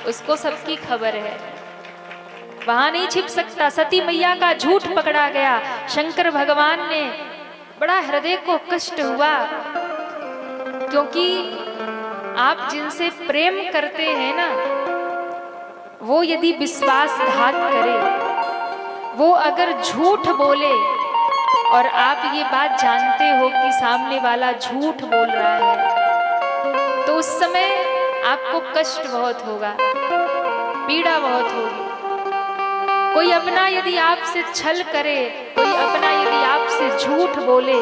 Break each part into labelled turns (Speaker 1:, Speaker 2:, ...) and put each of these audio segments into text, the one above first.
Speaker 1: उसको सबकी खबर है, वहां नहीं छिप सकता। सती मैया का झूठ पकड़ा गया। शंकर भगवान ने बड़ा हृदय को कष्ट हुआ, क्योंकि आप जिनसे प्रेम करते हैं ना, वो यदि विश्वासघात करे, वो अगर झूठ बोले और आप ये बात जानते हो कि सामने वाला झूठ बोल रहा है, तो उस समय आपको कष्ट बहुत होगा, पीड़ा बहुत होगी। कोई अपना यदि आपसे छल करे, कोई अपना यदि आपसे झूठ बोले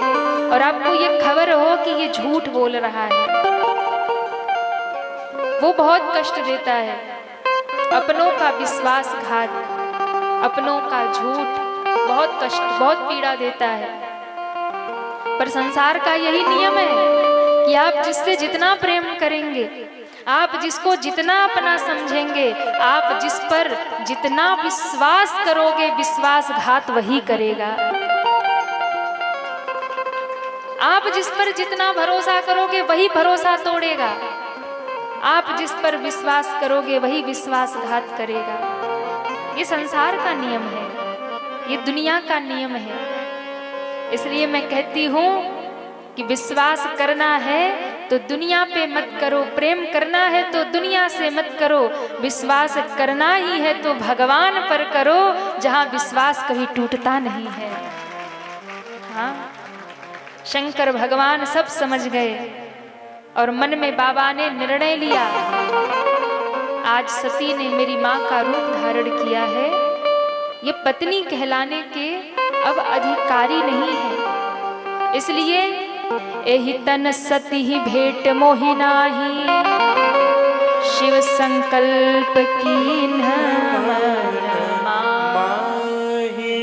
Speaker 1: और आपको ये खबर हो कि ये झूठ बोल रहा है, वो बहुत कष्ट देता है। अपनों का विश्वासघात, अपनों का झूठ बहुत कष्ट, बहुत पीड़ा देता है। पर संसार का यही नियम है कि आप जिससे जितना प्रेम करेंगे, आप जिसको जितना अपना समझेंगे, आप जिस पर जितना विश्वास करोगे, विश्वासघात वही करेगा। आप जिस पर जितना भरोसा करोगे, वही भरोसा तोड़ेगा। आप जिस पर विश्वास करोगे, वही विश्वासघात करेगा। ये संसार का नियम है, ये दुनिया का नियम है। इसलिए मैं कहती हूं कि विश्वास करना है तो दुनिया पे मत करो, प्रेम करना है तो दुनिया से मत करो, विश्वास करना ही है तो भगवान पर करो, जहां विश्वास कभी टूटता नहीं है। हाँ, शंकर भगवान सब समझ गए और मन में बाबा ने निर्णय लिया, आज सती ने मेरी माँ का रूप धारण किया है, ये पत्नी कहलाने के अब अधिकारी नहीं है। इसलिए एहि तन सती ही भेंट मोहि नाही, शिव संकल्प कीन्ह माही।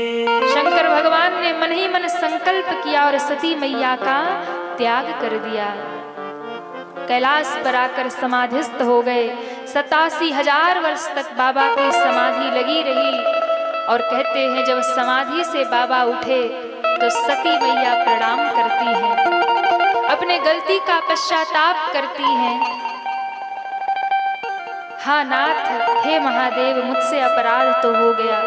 Speaker 1: शंकर भगवान ने मन ही मन संकल्प किया और सती मैया का त्याग कर दिया। कैलाश पर आकर समाधिस्थ हो गए। 87,000 वर्ष तक बाबा की समाधि लगी रही। और कहते हैं जब समाधि से बाबा उठे तो सती मैया प्रणाम करती हैं, अपने गलती का पश्चाताप करती हैं। हाँ नाथ, हे महादेव, मुझसे अपराध तो हो गया।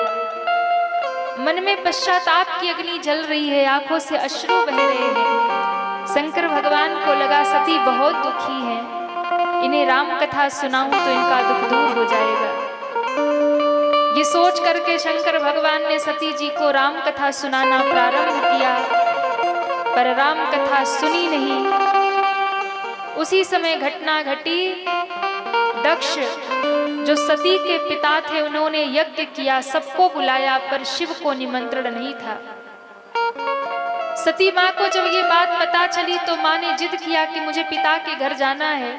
Speaker 1: मन में पश्चाताप की अग्नि जल रही है, आंखों से अश्रु बह रहे हैं। शंकर भगवान को लगा सती बहुत दुखी हैं, इन्हें राम कथा सुनाऊं तो इनका दुख दूर हो जाएगा। ये सोच करके शंकर भगवान ने सती जी को राम कथा सुनाना प्रारंभ किया, पर राम कथा सुनी नहीं। उसी समय घटना घटी, दक्ष जो सती के पिता थे, उन्होंने यज्ञ किया, सबको बुलाया, पर शिव को निमंत्रण नहीं था। सती माँ को जब ये बात पता चली तो माँ ने जिद किया कि मुझे पिता के घर जाना है।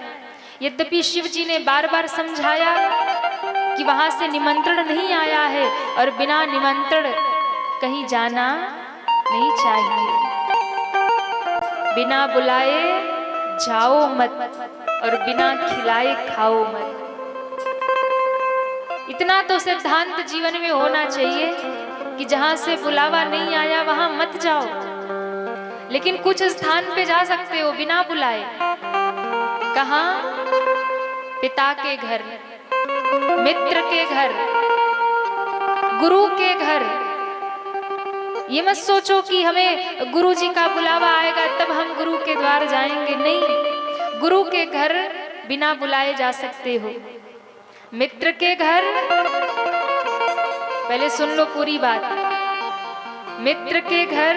Speaker 1: यद्यपि शिव जी ने बार बार समझाया कि वहां से निमंत्रण नहीं आया है और बिना निमंत्रण कहीं जाना नहीं चाहिए, बिना बुलाए जाओ मत और बिना खिलाए खाओ मत। इतना तो सिद्धांत जीवन में होना चाहिए कि जहां से बुलावा नहीं आया वहां मत जाओ, लेकिन कुछ स्थान पे जा सकते हो बिना बुलाए। कहां? पिता के घर, मित्र के घर, गुरु के घर। ये मत सोचो कि हमें गुरु जी का बुलावा आएगा तब हम गुरु के द्वार जाएंगे, नहीं। गुरु के घर बिना बुलाए जा सकते हो। मित्र के घर, पहले सुन लो पूरी बात। मित्र के घर,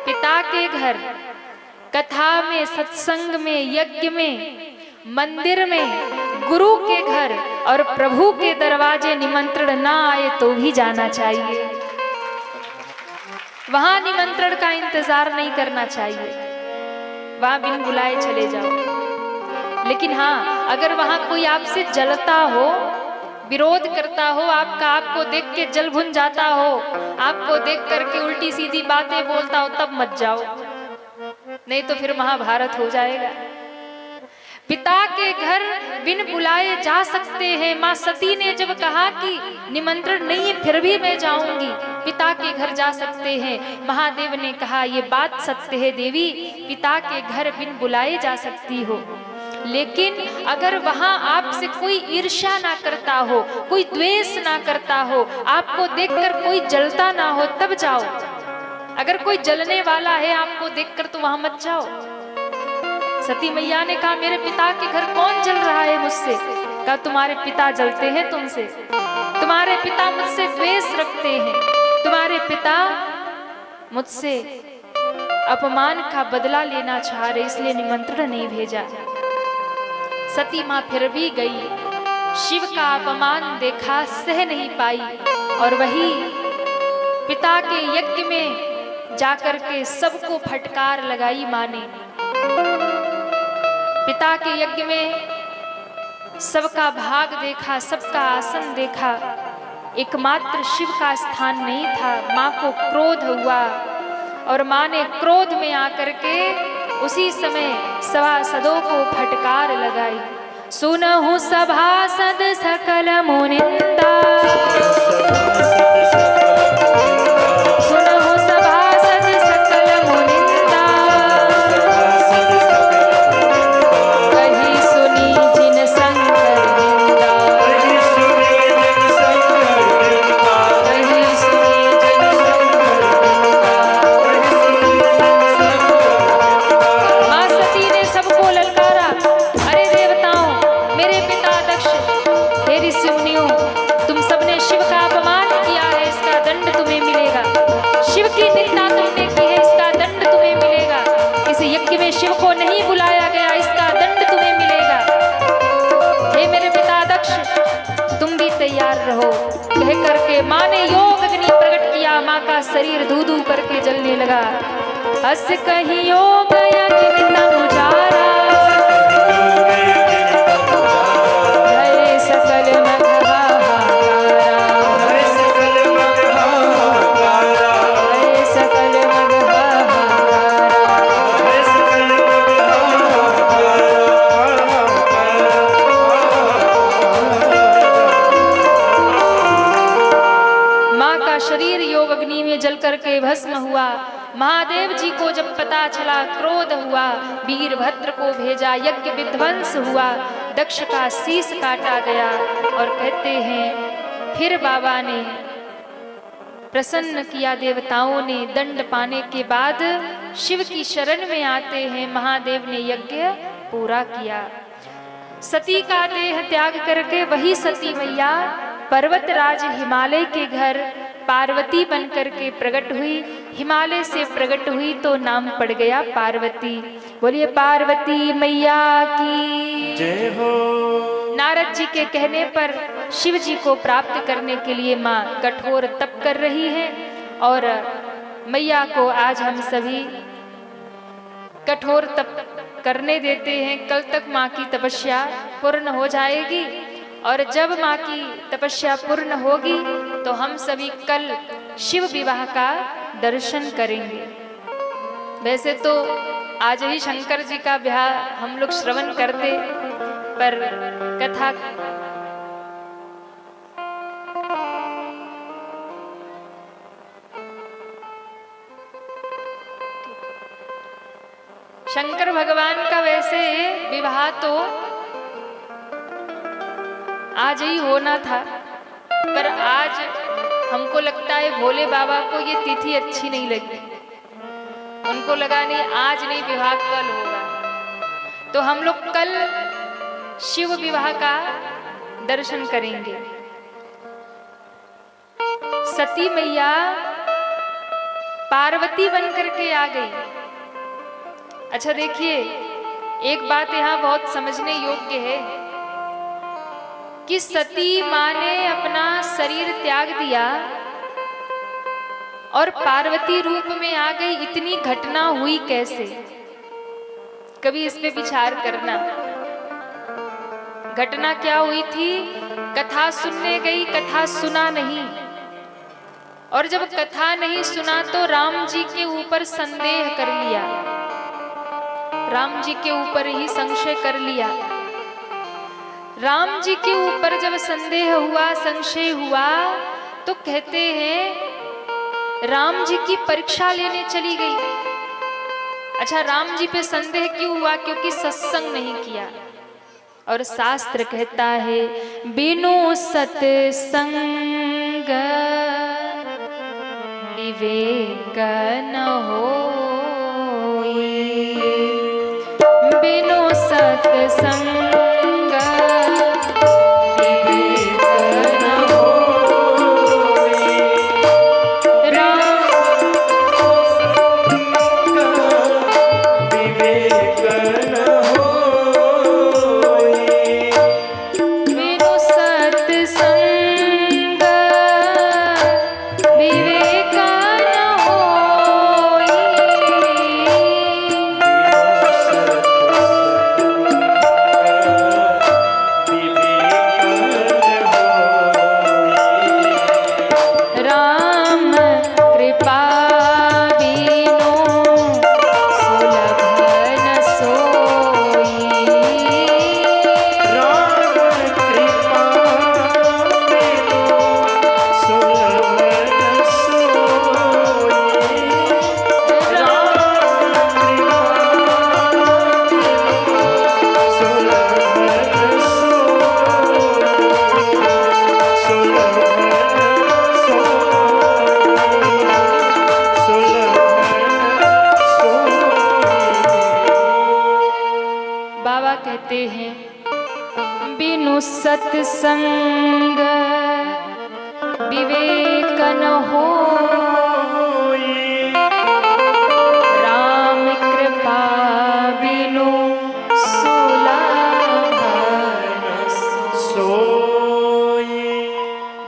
Speaker 1: पिता के घर, कथा में, सत्संग में, यज्ञ में, मंदिर में, गुरु के घर और प्रभु के दरवाजे निमंत्रण ना आए तो भी जाना चाहिए। वहां निमंत्रण का इंतजार नहीं करना चाहिए, वहां बिन बुलाए चले जाओ। लेकिन हाँ, अगर वहां कोई आपसे जलता हो, विरोध करता हो, आपको देख के जल भुन जाता हो, आपको देख करके उल्टी सीधी बातें बोलता हो, तब मत जाओ, नहीं तो फिर महाभारत हो जाएगा। पिता के घर बिन बुलाए जा सकते हैं। माँ सती ने जब कहा कि निमंत्रण नहीं है फिर भी मैं जाऊंगी, पिता के घर जा सकते हैं। महादेव ने कहा ये बात सत्य है देवी, पिता के घर बिन बुलाए जा सकती हो, लेकिन अगर वहां आपसे कोई ईर्ष्या ना करता हो, कोई द्वेष ना करता हो, आपको देखकर कोई जलता ना हो, तब जाओ। अगर कोई जलने वाला है आपको देखकर तो वहां मत जाओ। सती मैया ने कहा मेरे पिता के घर कौन जल रहा है मुझसे? कहा तुम्हारे पिता जलते हैं तुमसे, तुम्हारे पिता मुझसे द्वेष रखते हैं, तुम्हारे पिता मुझसे अपमान का बदला लेना चाह रहे, इसलिए निमंत्रण नहीं भेजा। सती मां फिर भी गई, शिव का अपमान देखा, सह नहीं पाई और वही पिता के यज्ञ में जाकर के सबको फटकार लगाई मां ने। पिता के यज्ञ में सबका भाग देखा, सबका आसन देखा, एकमात्र शिव का स्थान नहीं था। मां को क्रोध हुआ और मां ने क्रोध में आकर के उसी समय सभासदों को फटकार लगाई। सुनहु सभासद सकल मुनिंदा, सुनहु सभासद सकल मुनिंदा, कही सुनी जिन शंकर निंदा, कही सुनी जिन शंकर निंदा। मां सती ने सबको ललकारा, अरे देवताओं, मेरे पिता दक्ष, हे ऋषि मुनियों, तुम सबने शिव का अपमान किया है, इसका दंड तुम्हें मिलेगा। शिव की निंदा तुमने की है, इसका दंड तुम्हें मिलेगा। इस यज्ञ में शिव को नहीं बुलाया गया, इसका दंड तुम्हें मिलेगा। हे मेरे पिता दक्ष, तुम भी तैयार रहो। कह करके मां ने योग अग्नि प्रकट किया, मां का शरीर धू धू करके जलने लगा। हस कहीं योग अग्नि तनु उजारा, भय सकल मग हाहाकारा, भय सकल मग हाहाकारा, भय सकल मग हाहाकारा। मां का शरीर योग अग्नि में जल करके भस्म हुआ। महादेव जी को जब पता चला, क्रोध हुआ, वीरभद्र को भेजा, यज्ञ विध्वंस हुआ, दक्ष का शीश काटा गया। और कहते हैं फिर बाबा ने प्रसन्न किया, देवताओं ने दंड पाने के बाद शिव की शरण में आते हैं। महादेव ने यज्ञ पूरा किया। सती का देह त्याग करके वही सती मैया पर्वतराज हिमालय के घर पार्वती बनकर के प्रकट हुई। हिमालय से प्रकट हुई तो नाम पड़ गया पार्वती। बोलिए पार्वती मैया की जय हो। नारद जी के कहने पर शिव जी को प्राप्त करने के लिए मां कठोर तप कर रही है और मैया को आज हम सभी कठोर तप करने देते हैं। कल तक मां की तपस्या पूर्ण हो जाएगी और जब मां की तपस्या पूर्ण होगी तो हम सभी कल शिव विवाह का दर्शन करेंगे। वैसे तो आज ही शंकर जी का विवाह हम लोग श्रवण करते, पर कथा शंकर भगवान का वैसे विवाह तो आज ही होना था, पर आज हमको लगता है भोले बाबा को ये तिथि अच्छी नहीं लगी। उनको लगा नहीं आज नहीं विवाह कल होगा, तो हम लोग कल शिव विवाह का दर्शन करेंगे। सती मैया पार्वती बनकर के आ गई। अच्छा देखिए, एक बात यहाँ बहुत समझने योग्य है कि सती मां ने अपना शरीर त्याग दिया और पार्वती रूप में आ गई। इतनी घटना हुई कैसे? कभी इस पे विचार करना। घटना क्या हुई थी? कथा सुनने गई, कथा सुना नहीं, और जब कथा नहीं सुना तो राम जी के ऊपर संदेह कर लिया, राम जी के ऊपर ही संशय कर लिया। राम जी के ऊपर जब संदेह हुआ, संशय हुआ, तो कहते हैं राम जी की परीक्षा लेने चली गई। अच्छा, राम जी पे संदेह क्यों हुआ? क्योंकि सत्संग नहीं किया। और शास्त्र कहता है बिनु सत्संग विवेक न होई, बिनु सत्संग सत्संग विवेक न होई, राम कृपा बिनु सुलभ सोई।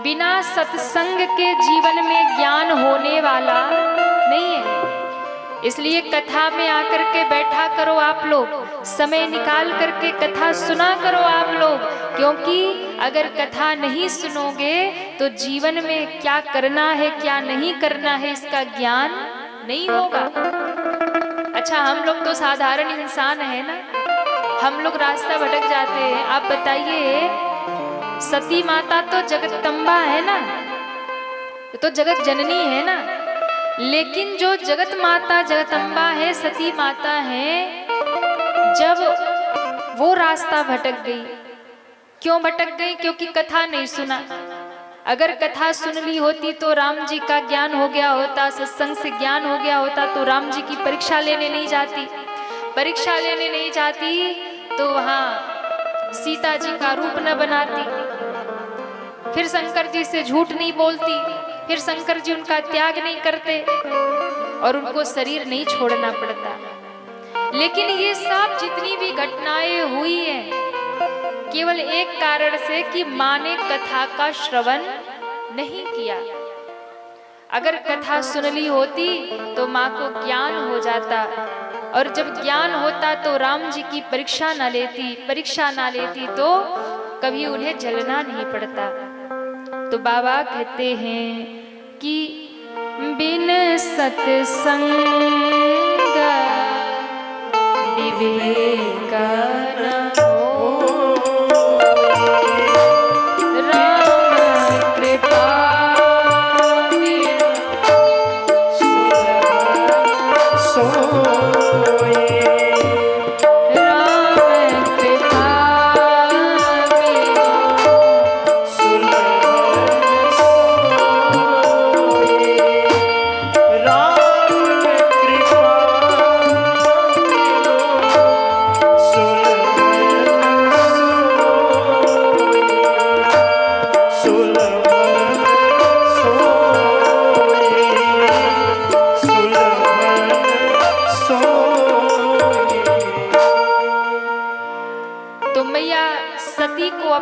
Speaker 1: बिना सत्संग के जीवन में ज्ञान होने वाला नहीं है। इसलिए कथा में आकर के बैठा करो आप लोग, समय निकाल करके कथा सुना करो आप लोग, क्योंकि अगर कथा नहीं सुनोगे तो जीवन में क्या करना है क्या नहीं करना है इसका ज्ञान नहीं होगा। अच्छा, हम लोग तो साधारण इंसान है ना, हम लोग रास्ता भटक जाते हैं। आप बताइए, सती माता तो जगदम्बा है ना, तो जगत जननी है ना, लेकिन जो जगत माता जगदम्बा है, सती माता है, जब वो रास्ता भटक गई, क्यों भटक गई? क्योंकि कथा नहीं सुना। अगर कथा सुन ली होती तो राम जी का ज्ञान हो गया होता, सत्संग से ज्ञान हो गया होता, तो राम जी की परीक्षा लेने नहीं जाती। परीक्षा लेने नहीं जाती तो वहां सीता जी का रूप न बनाती, फिर शंकर जी से झूठ नहीं बोलती, फिर शंकर जी उनका त्याग नहीं करते और उनको शरीर नहीं छोड़ना पड़ता। लेकिन ये सब जितनी भी घटनाएं हुई हैं केवल एक कारण से कि माँ ने कथा का श्रवण नहीं किया। अगर कथा सुन ली होती तो माँ को ज्ञान हो जाता, और जब ज्ञान होता तो राम जी की परीक्षा ना लेती तो कभी उन्हें जलना नहीं पड़ता। तो बाबा कहते हैं कि बिन सत्संग विवेक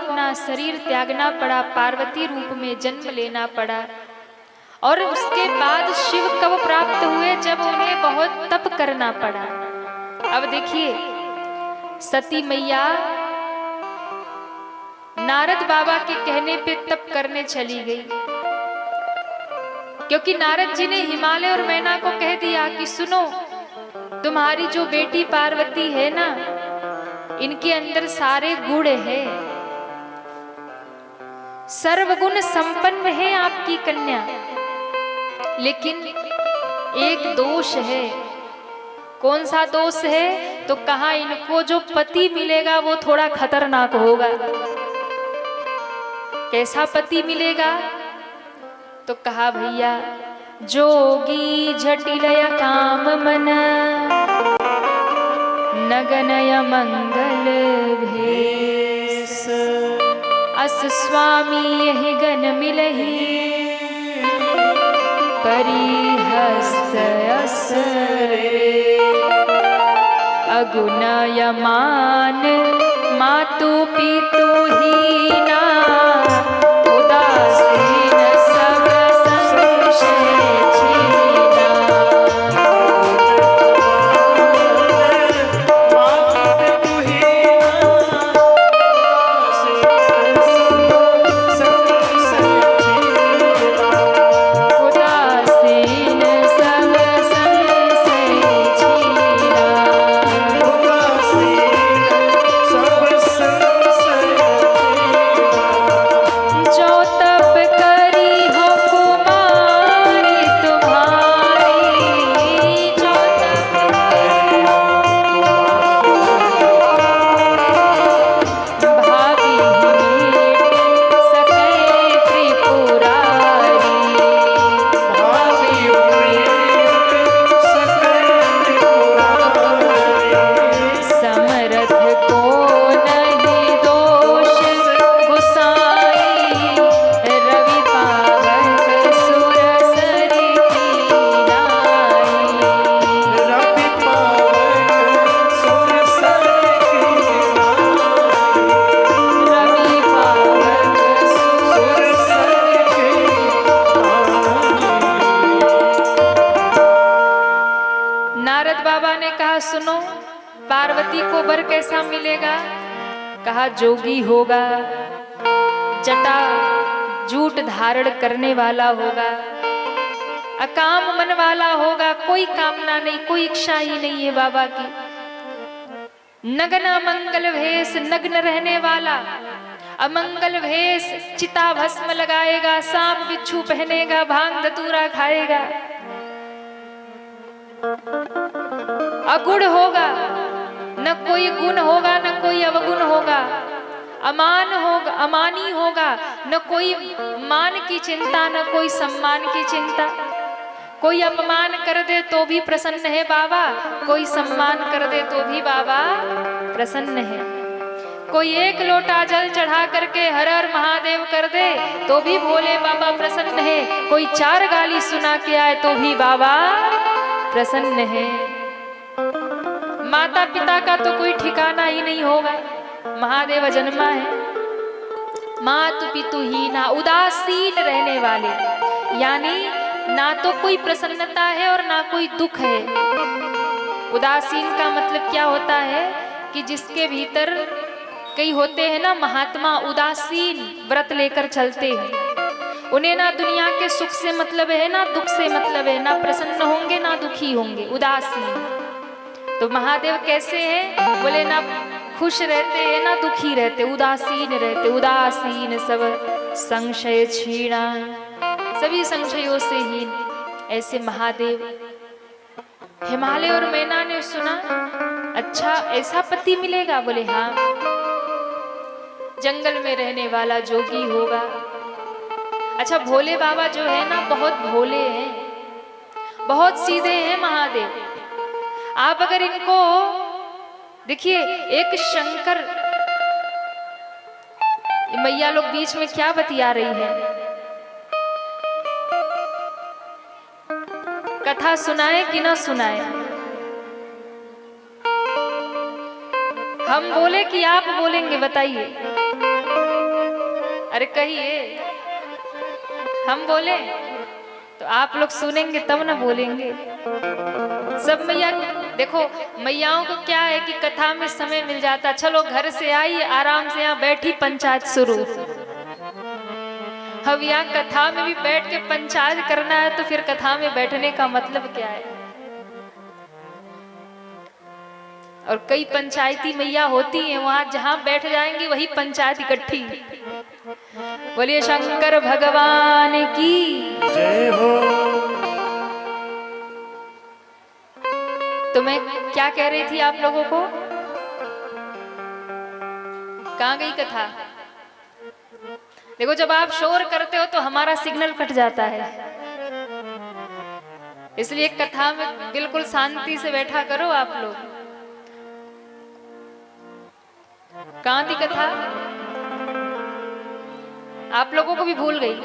Speaker 1: न शरीर त्यागना पड़ा, पार्वती रूप में जन्म लेना पड़ा, और उसके बाद शिव कब प्राप्त हुए? जब उन्हें बहुत तप करना पड़ा। अब देखिए, सती मैया नारद बाबा के कहने पे तप करने चली गई, क्योंकि नारद जी ने हिमालय और मैना को कह दिया कि सुनो, तुम्हारी जो बेटी पार्वती है ना, इनके अंदर सारे गुण है, सर्वगुण संपन्न है आपकी कन्या, लेकिन एक दोष है। कौन सा दोष है? तो कहा इनको जो पति मिलेगा वो थोड़ा खतरनाक होगा। कैसा पति मिलेगा? तो कहा भैया जोगी जटिलय काम मन नगनय मंगल भेष अस स्वामी यही गन मिलही परिहस्त अस रे अगुनय मान मातु पितु हीना उदासीन सब संशय छीना उदासीन सब संशय छीना जो तप करी हो कुमारी तुम्हारी जो तप भाभी मीट सके त्रिपुरारी समरथ को नहीं दोष गुसाई रवि पावक सुरसरी की नाई रवि पावक सुरसरी नारद बाबा ने कहा सुनो पार्वती को वर कैसा मिलेगा? कहा जोगी होगा, जटा जूट धारण करने वाला होगा, अकाम मन वाला होगा, कोई कामना नहीं, कोई इच्छा ही नहीं है बाबा की। नग्न मंगल भेष, नग्न रहने वाला, अमंगल भेष, चिता भस्म लगाएगा, सांप बिच्छू पहनेगा, भांग धतूरा खाएगा, अगुण होगा, न कोई गुण होगा न कोई अवगुण होगा, अमान होगा, अमानी होगा, न कोई मान की चिंता न कोई सम्मान की चिंता। कोई अपमान कर दे तो भी प्रसन्न है बाबा, कोई सम्मान कर दे तो भी बाबा प्रसन्न है। कोई एक लोटा जल चढ़ा करके हर हर महादेव कर दे तो भी भोले बाबा प्रसन्न है, कोई 4 गाली सुना के आए तो भी बाबा प्रसन्न है। माता पिता का तो कोई ठिकाना ही नहीं होगा, महादेव जन्मा है। मातु पितु हीना, उदासीन रहने वाले, यानी ना तो कोई प्रसन्नता है और ना कोई दुख है। उदासीन का मतलब क्या होता है कि जिसके भीतर कई होते हैं ना महात्मा, उदासीन व्रत लेकर चलते हैं, उन्हें ना दुनिया के सुख से मतलब है ना दुख से मतलब है, ना प्रसन्न होंगे ना दुखी होंगे, उदासीन। तो महादेव कैसे हैं? बोले ना खुश रहते हैं ना दुखी रहते, उदासीन रहते, उदासीन सब संशय छीणा, सभी संशयों से हीन। ऐसे महादेव। हिमालय और मैना ने सुना, अच्छा ऐसा पति मिलेगा? बोले हाँ, जंगल में रहने वाला जोगी होगा। अच्छा भोले बाबा जो है ना बहुत भोले हैं, बहुत सीधे हैं महादेव। आप अगर इनको देखिए, एक शंकर, मैया लोग बीच में क्या बतिया रही है, कथा सुनाए कि ना सुनाए? हम बोले कि आप बोलेंगे? बताइए। अरे कहिए, हम बोले तो आप लोग सुनेंगे तब ना बोलेंगे। सब मैया देखो, मैयाओं को क्या है कि कथा में समय मिल जाता, चलो घर से आई आराम से यहाँ बैठी पंचायत शुरू। अब यहाँ कथा में भी बैठ के पंचायत करना है तो फिर कथा में बैठने का मतलब क्या है? और कई पंचायती मैया होती हैं, वहां जहां बैठ जाएंगी वही पंचायत इकट्ठी। बोलिए शंकर भगवान की जय हो। तो मैं क्या कह रही थी आप लोगों को? कहाँ गई कथा? देखो, जब आप शोर करते हो तो हमारा सिग्नल कट जाता है, इसलिए कथा में बिल्कुल शांति से बैठा करो आप लोग। कहाँ थी कथा? आप लोगों को भी भूल गई?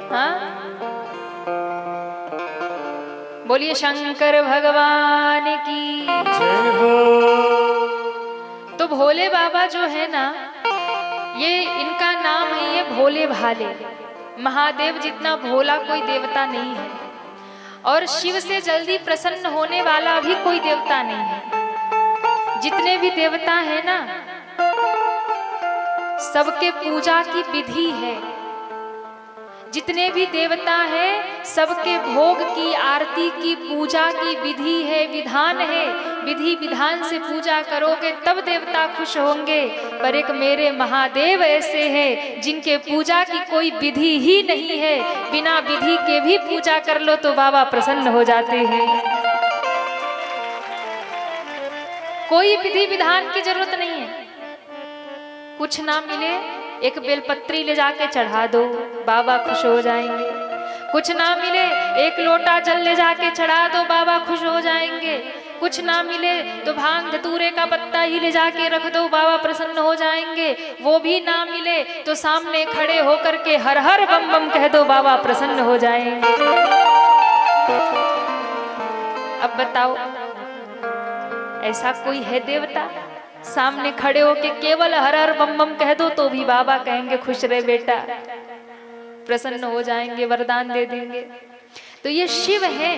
Speaker 1: हाँ, बोलिए शंकर भगवान की जय हो। तो भोले बाबा जो है ना, ये इनका नाम है ये भोले भाले। महादेव जितना भोला कोई देवता नहीं है, और शिव से जल्दी प्रसन्न होने वाला भी कोई देवता नहीं है। जितने भी देवता हैं ना, सबके पूजा की विधि है। जितने भी देवता हैं, सबके भोग की, आरती की, पूजा की विधि है, विधान है। विधि विधान से पूजा करोगे तब देवता खुश होंगे। पर एक मेरे महादेव ऐसे हैं जिनके पूजा की कोई विधि ही नहीं है। बिना विधि के भी पूजा कर लो तो बाबा प्रसन्न हो जाते हैं। कोई विधि विधान की जरूरत नहीं है। कुछ ना मिले, एक बेलपत्री ले जाके चढ़ा दो, बाबा खुश हो जाएंगे। कुछ ना मिले, एक लोटा जल ले जाके चढ़ा दो, बाबा खुश हो जाएंगे। कुछ ना मिले तो भांग धतूरे का पत्ता ही ले जाके रख दो, बाबा प्रसन्न हो जाएंगे। वो भी ना मिले तो सामने खड़े होकर के हर हर बम बम कह दो, बाबा प्रसन्न हो जाएंगे। अब बताओ, ऐसा कोई है देवता? सामने खड़े होके केवल हर हर बम बम कह दो तो भी बाबा कहेंगे खुश रहे बेटा, प्रसन्न हो जाएंगे, वरदान दे देंगे। तो ये शिव है।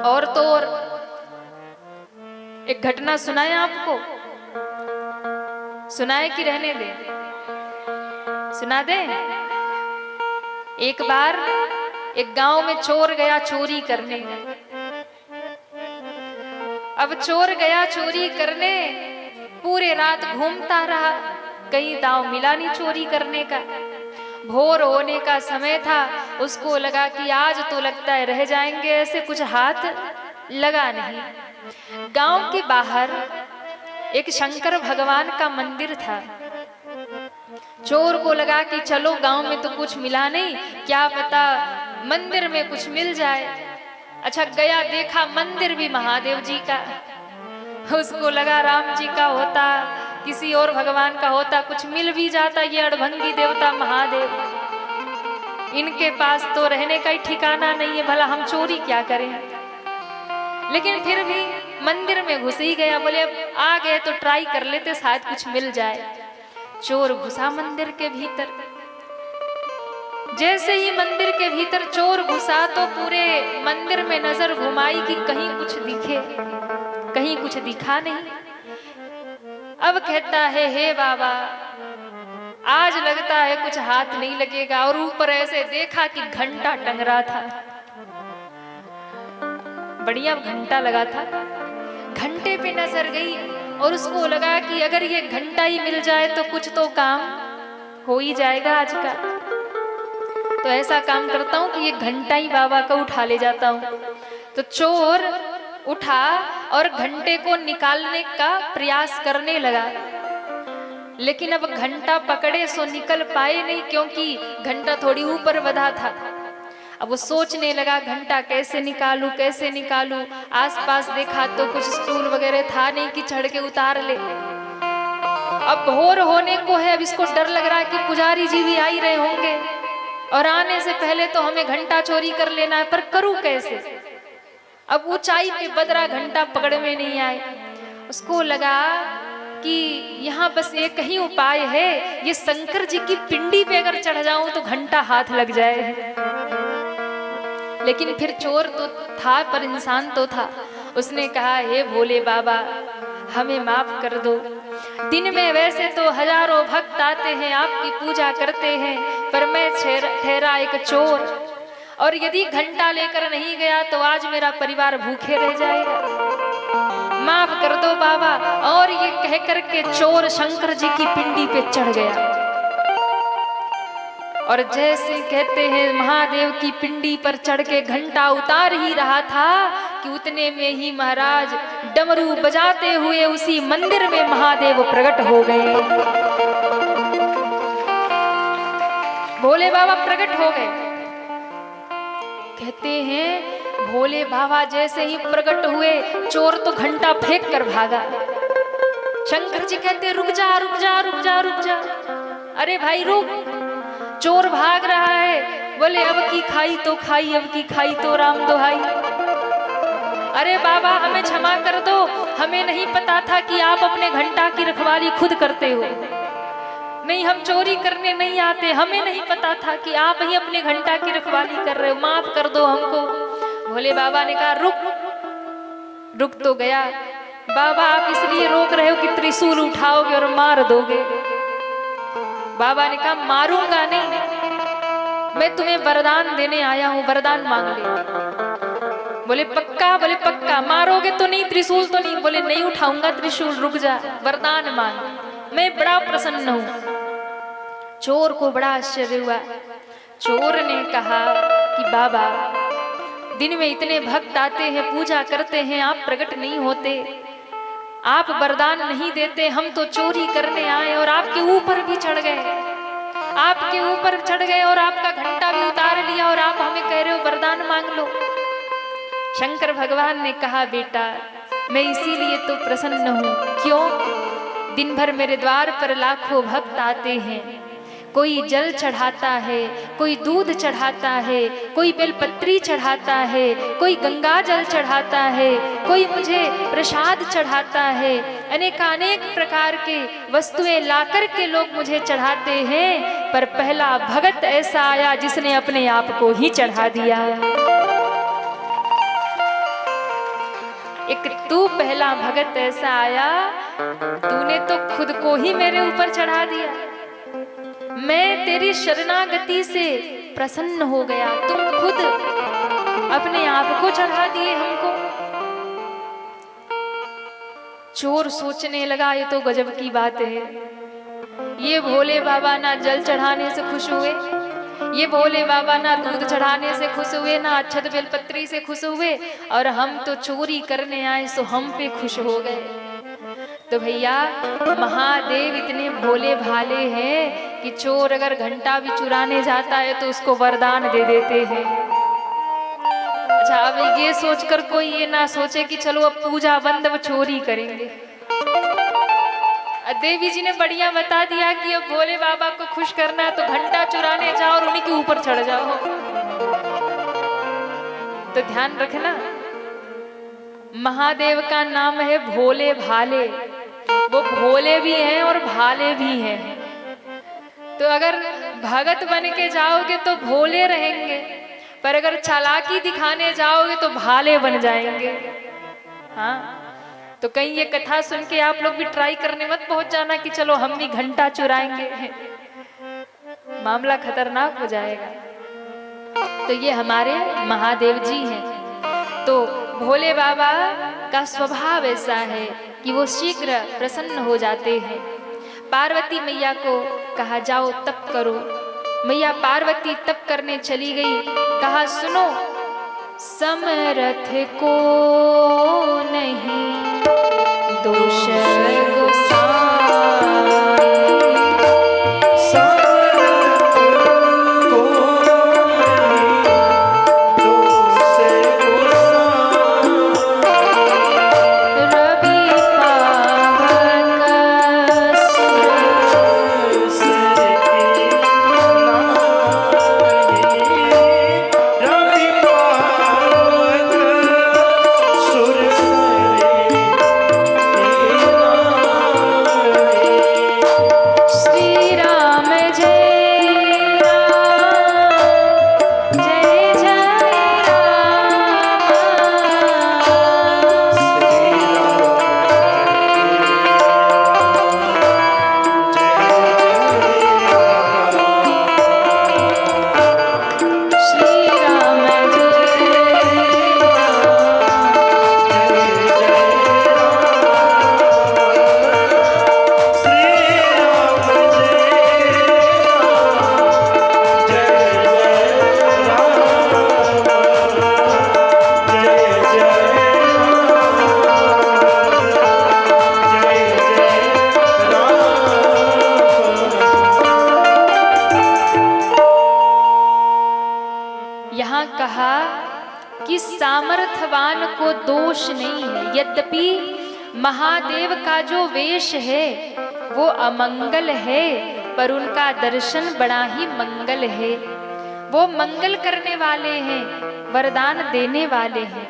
Speaker 1: और तो और एक घटना सुनाए आपको? सुनाए कि रहने दे? सुना दे। एक बार एक गांव में चोर गया चोरी करने। अब चोर गया चोरी करने, पूरे रात घूमता रहा, कहीं दांव मिला नहीं चोरी करने का। भोर होने का समय था, उसको लगा कि आज तो लगता है रह जाएंगे ऐसे, कुछ हाथ लगा नहीं। गांव के बाहर एक शंकर भगवान का मंदिर था। चोर को लगा कि चलो गांव में तो कुछ मिला नहीं, क्या पता मंदिर में कुछ मिल जाए। अच्छा गया, देखा मंदिर भी महादेव जी का। उसको लगा राम जी का होता, किसी और भगवान का होता, कुछ मिल भी जाता। ये अड़भंगी देवता महादेव, इनके पास तो रहने का ही ठिकाना नहीं है, भला हम चोरी क्या करें। लेकिन फिर भी मंदिर में घुस ही गया। बोले अब आ गए तो ट्राई कर लेते, शायद कुछ मिल जाए। चोर घुसा मंदिर के भीतर। जैसे ही मंदिर के भीतर चोर घुसा तो पूरे मंदिर में नजर घुमाई कि कहीं कुछ दिखे, कहीं कुछ दिखा नहीं। अब कहता है हे बाबा, आज लगता है कुछ हाथ नहीं लगेगा। और ऊपर ऐसे देखा कि घंटा टंग रहा था, बढ़िया घंटा लगा था। घंटे पे नजर गई और उसको लगा कि अगर ये घंटा ही मिल जाए तो कुछ तो काम हो ही जाएगा आज का। तो ऐसा काम करता हूँ कि ये घंटा ही बाबा का उठा ले जाता हूँ। तो चोर उठा और घंटे को निकालने का प्रयास करने लगा, लेकिन अब घंटा पकड़े सो निकल पाए नहीं, क्योंकि घंटा थोड़ी ऊपर बंधा था। अब वो सोचने लगा घंटा कैसे निकालूं, कैसे निकालूं। आसपास देखा तो कुछ स्टूल वगैरह था नहीं कि चढ़ के उतार ले। अब भोर होने को है, अब इसको डर लग रहा है कि पुजारी जी भी आ ही रहे होंगे और आने से पहले तो हमें घंटा चोरी कर लेना है, पर करूं कैसे। अब ऊंचाई पे बदरा, घंटा पकड़ में नहीं आए। उसको लगा कि यहाँ बस एक ही उपाय है, ये शंकर जी की पिंडी पे अगर चढ़ जाऊं तो घंटा हाथ लग जाए। लेकिन फिर चोर तो था पर इंसान तो था। उसने कहा हे भोले बाबा, हमें माफ कर दो। दिन में वैसे तो हजारों भक्त आते हैं, आपकी पूजा करते हैं, पर मैं ठहरा एक चोर, और यदि घंटा लेकर नहीं गया तो आज मेरा परिवार भूखे रह जाएगा। माफ कर दो बाबा। और ये कहकर के चोर शंकर जी की पिंडी पे चढ़ गया और जैसे कहते हैं महादेव की पिंडी पर चढ़ के घंटा उतार ही रहा था कि उतने में ही महाराज डमरू बजाते हुए उसी मंदिर में महादेव प्रकट हो गए। भोले बाबा प्रकट हो गए। कहते हैं भोले बाबा जैसे ही प्रकट हुए चोर तो घंटा फेंक कर भागा। शंकर जी कहते रुक जा रुक जा रुक जा रुक जा। अरे भाई रुक, चोर भाग रहा है। बोले अब की खाई तो खाई, अब की खाई तो राम दुहाई। अरे बाबा हमें क्षमा कर दो, हमें नहीं पता था कि आप अपने घंटा की रखवाली खुद करते हो। नहीं, हम चोरी करने नहीं आते, हमें नहीं पता था कि आप ही अपने घंटा की रखवाली कर रहे हो, माफ कर दो हमको। भोले बाबा ने कहा रुक तो गया। बाबा आप इसलिए रोक रहे हो कि त्रिशूल उठाओगे और मार दोगे। बाबा ने कहा मारूंगा नहीं, मैं तुम्हें वरदान देने आया हूं, वरदान मांग ले। बोले पक्का? बोले पक्का। मारोगे तो नहीं, त्रिशूल तो नहीं? बोले नहीं उठाऊंगा त्रिशूल, रुक जा, वरदान मांग, मैं बड़ा प्रसन्न हूं। चोर को बड़ा आश्चर्य हुआ। चोर ने कहा कि बाबा दिन में इतने भक्त आते हैं, पूजा करते हैं, आप प्रकट नहीं होते, आप वरदान नहीं देते, हम तो चोरी करने आए और आपके ऊपर भी चढ़ गए, आपके ऊपर चढ़ गए और आपका घंटा भी उतार लिया और आप हमें कह रहे हो वरदान मांग लो। शंकर भगवान ने कहा बेटा मैं इसीलिए तो प्रसन्न हूं। क्यों? दिन भर मेरे द्वार पर लाखों भक्त आते हैं, कोई जल चढ़ाता है, कोई दूध चढ़ाता है, कोई बेलपत्री चढ़ाता है, कोई गंगा जल चढ़ाता है, कोई मुझे प्रसाद चढ़ाता है, अनेकानेक प्रकार के वस्तुएं लाकर के लोग मुझे चढ़ाते हैं, पर पहला भगत ऐसा आया जिसने अपने आप को ही चढ़ा दिया। एक तू पहला भगत ऐसा आया, तूने तो खुद को ही मेरे ऊपर चढ़ा दिया। मैं तेरी शरणागति से प्रसन्न हो गया, तुम खुद अपने आप को चढ़ा दिए हमको। चोर सोचने लगा ये तो गजब की बात है, ये भोले बाबा ना जल चढ़ाने से खुश हुए, ये भोले बाबा ना दूध चढ़ाने से खुश हुए, ना अक्षत बेलपत्री से खुश हुए, और हम तो चोरी करने आए सो हम पे खुश हो गए। तो भैया महादेव इतने भोले भाले हैं कि चोर अगर घंटा भी चुराने जाता है तो उसको वरदान दे देते हैं। अच्छा अब ये सोचकर कोई ये ना सोचे कि चलो अब पूजा बंद, अब चोरी करेंगे। देवी जी ने बढ़िया बता दिया कि अब भोले बाबा को खुश करना है तो घंटा चुराने जाओ और उन्हीं के ऊपर चढ़ जाओ। तो ध्यान रखना महादेव का नाम है भोले भाले, वो भोले भी हैं और भाले भी हैं। तो अगर भगत बन के जाओगे तो भोले रहेंगे, पर अगर चालाकी दिखाने जाओगे तो भाले बन जाएंगे। हाँ, तो कहीं ये कथा सुन के आप लोग भी ट्राई करने मत पहुंच जाना कि चलो हम भी घंटा चुराएंगे, मामला खतरनाक हो जाएगा। तो ये हमारे महादेव जी हैं। तो भोले बाबा का स्वभाव ऐसा है कि वो शीघ्र प्रसन्न हो जाते हैं। पार्वती मैया को कहा जाओ तप करो। मैया पार्वती तप करने चली गई। कहा सुनो, समरथ को नहीं दोष कि सामर्थ्यवान को दोष नहीं है। यद्यपि महादेव का जो वेश है वो अमंगल है, पर उनका दर्शन बड़ा ही मंगल है। वो मंगल करने वाले हैं, वरदान देने वाले हैं।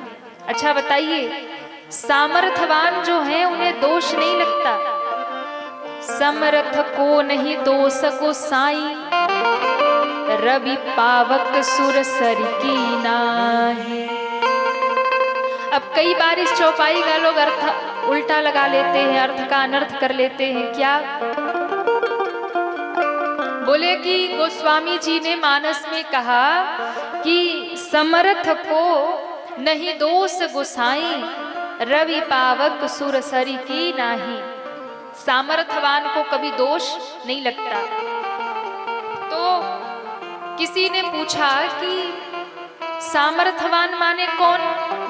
Speaker 1: अच्छा बताइए, सामर्थ्यवान जो हैं उन्हें दोष नहीं लगता। समर्थ को नहीं दोष को साई, रवि पावक सुर सर की नाहि। अब कई बार इस चौपाई का लोग अर्थ उल्टा लगा लेते हैं, अर्थ का अनर्थ कर लेते हैं। क्या बोले कि गोस्वामी जी ने मानस में कहा कि समर्थ को नहीं दोष गोसाई, रवि पावक सुर सरी की नाही। सामर्थ्यवान को कभी दोष नहीं लगता। तो किसी ने पूछा कि सामर्थ्यवान माने कौन?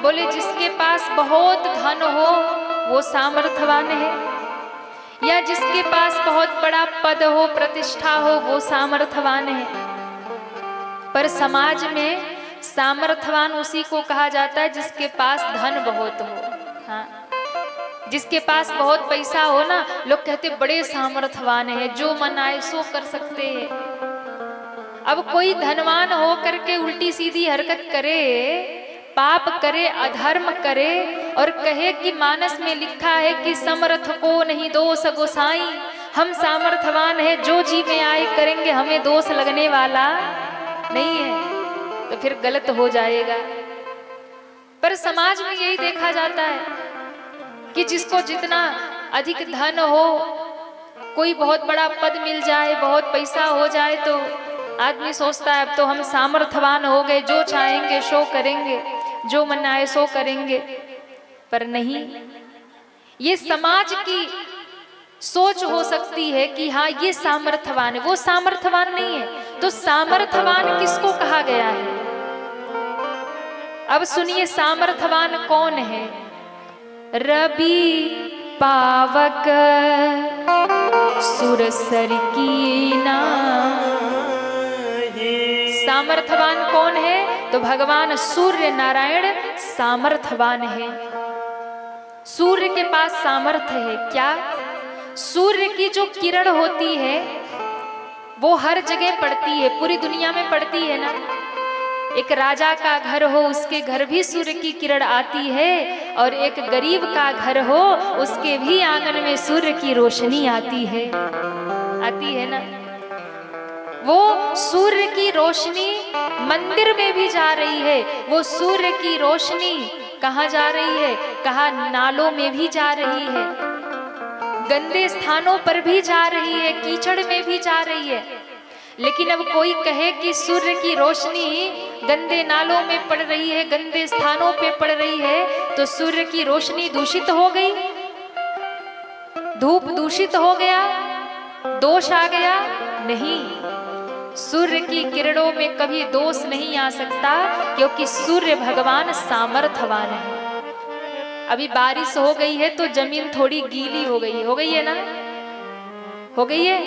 Speaker 1: बोले जिसके पास बहुत धन हो वो सामर्थ्यवान है, या जिसके पास बहुत बड़ा पद हो, प्रतिष्ठा हो, वो सामर्थ्यवान है। पर समाज में सामर्थ्यवान उसी को कहा जाता है जिसके पास धन बहुत हो। हाँ, जिसके पास बहुत पैसा हो ना, लोग कहते बड़े सामर्थ्यवान है, जो मन आए सो कर सकते हैं। अब कोई धनवान हो करके उल्टी सीधी हरकत करे, पाप करे, अधर्म करे और कहे कि मानस में लिखा है कि समर्थ को नहीं दोष गोसाई, हम सामर्थ्यवान है, जो जी में आए करेंगे, हमें दोष लगने वाला नहीं है, तो फिर गलत हो जाएगा। पर समाज में यही देखा जाता है कि जिसको जितना अधिक धन हो, कोई बहुत बड़ा पद मिल जाए, बहुत पैसा हो जाए, तो आदमी सोचता है अब तो हम सामर्थ्यवान हो गए, जो चाहेंगे सो करेंगे, जो मन आए सो करेंगे। पर नहीं, ये समाज की सोच हो सकती है कि हाँ ये सामर्थ्यवान है, वो सामर्थ्यवान नहीं है। तो सामर्थ्यवान किसको कहा गया है? अब सुनिए, सामर्थ्यवान कौन है? रवि पावक सुरसर की नाहि। सामर्थ्यवान कौन है? तो भगवान सूर्य नारायण सामर्थ्यवान है। सूर्य के पास सामर्थ्य है। क्या? सूर्य की जो किरण होती है वो हर जगह पड़ती है, पूरी दुनिया में पड़ती है ना। एक राजा का घर हो, उसके घर भी सूर्य की किरण आती है, और एक गरीब का घर हो, उसके भी आंगन में सूर्य की रोशनी आती है ना। वो सूर्य की रोशनी मंदिर में भी जा रही है, वो सूर्य की रोशनी कहाँ जा रही है? कहाँ? नालों में भी जा रही है, गंदे स्थानों पर भी जा रही है, कीचड़ में भी जा रही है। लेकिन अब कोई कहे कि सूर्य की रोशनी गंदे नालों में पड़ रही है, गंदे स्थानों पे पड़ रही है, तो सूर्य की रोशनी दूषित हो गई, धूप दूषित हो गया, दोष आ गया? नहीं, सूर्य की किरणों में कभी दोष नहीं आ सकता, क्योंकि सूर्य भगवान सामर्थ्यवान है। अभी बारिश हो गई है तो जमीन थोड़ी गीली हो गई है ना? हो गई है